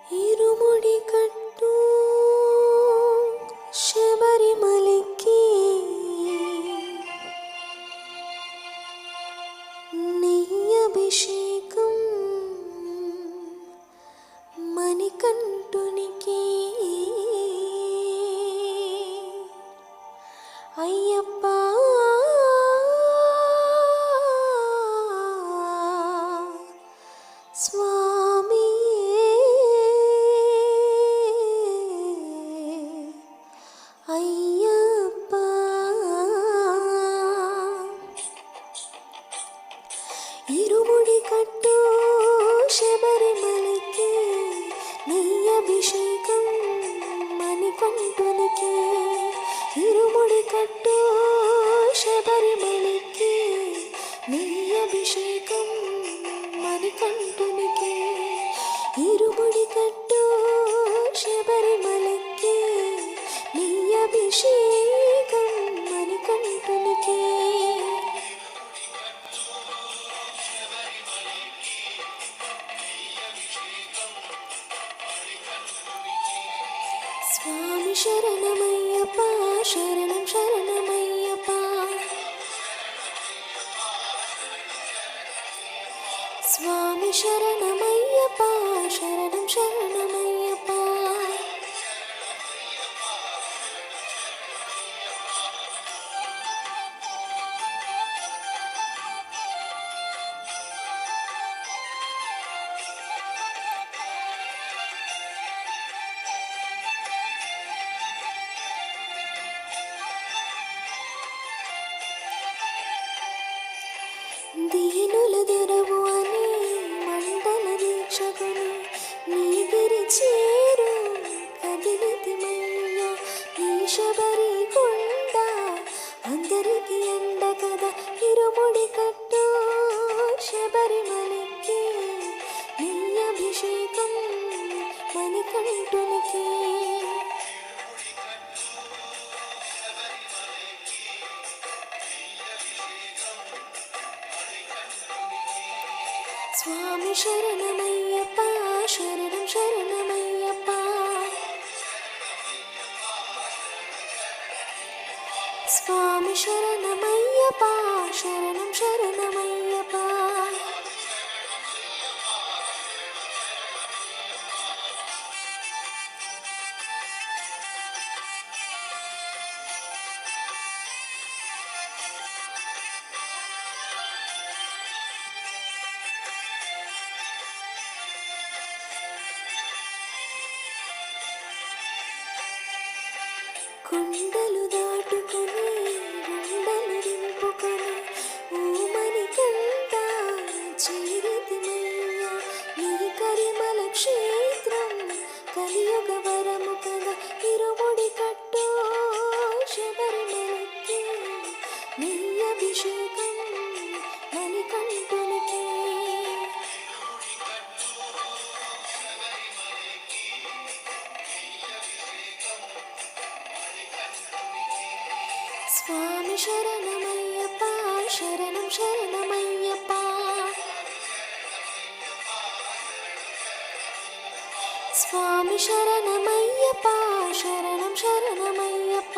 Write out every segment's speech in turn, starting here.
ಇರುಮುಡಿ ಕಟ್ಟು ಶಬರಿಮಲೆಗೆ నెయ్యభిషేకం మణికంఠునికి అయ్యప్ప స్వామి అయ్యప్ప ఇరుముడి కట్టు శబరిమలకి నెయ్యభిషేకం మణికంఠునికి ఇరుముడి కట్టు శబరిమలకి నెయ్యభిషేకం మణికంఠునికి ఇరుముడి కట్టు శబరిమలకి నెయ్యభిషేకం మణికంఠునికి స్వామి శరణమయ్యప్ప శరణం శరణమయ్యప్ప స్వామి శరణమయ్యప్ప శరణం శరణమయ్యప్ప దీనుల దొరవు అని మండల దీక్షకుని నీగిరి చేరు కదిలితిమయ్య నీ శబరి కొండ అందరికి ఎండ కదా ఇరుముడి కట్టు శబరిమలకి నీ అభిషేకం మణికంఠునికి స్వామి శరణమయ్యప్ప శరణం శరణమయ్యప్ప స్వామి శరణమయ్యప్ప శరణం శరణమయ్యప్ప కొండలు దాటుకొని గుండెలు నింపుకొని ఊమని కంట చేరితిమయ్య నీ కరిమల క్షేత్రం కలియుగ వరము కదా ఇరుముడి కట్టు శబరిమలకి నీ అభిషేకం మణికంఠునికి స్వామి శరణమయ్యప్ప శరణం శరణమయ్యప్ప స్వామి శరణమయ్యప్ప శరణం శరణమయ్యప్ప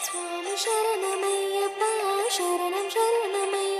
స్వామి శరణమయ్యప్ప శరణం శరణమయ్యప్ప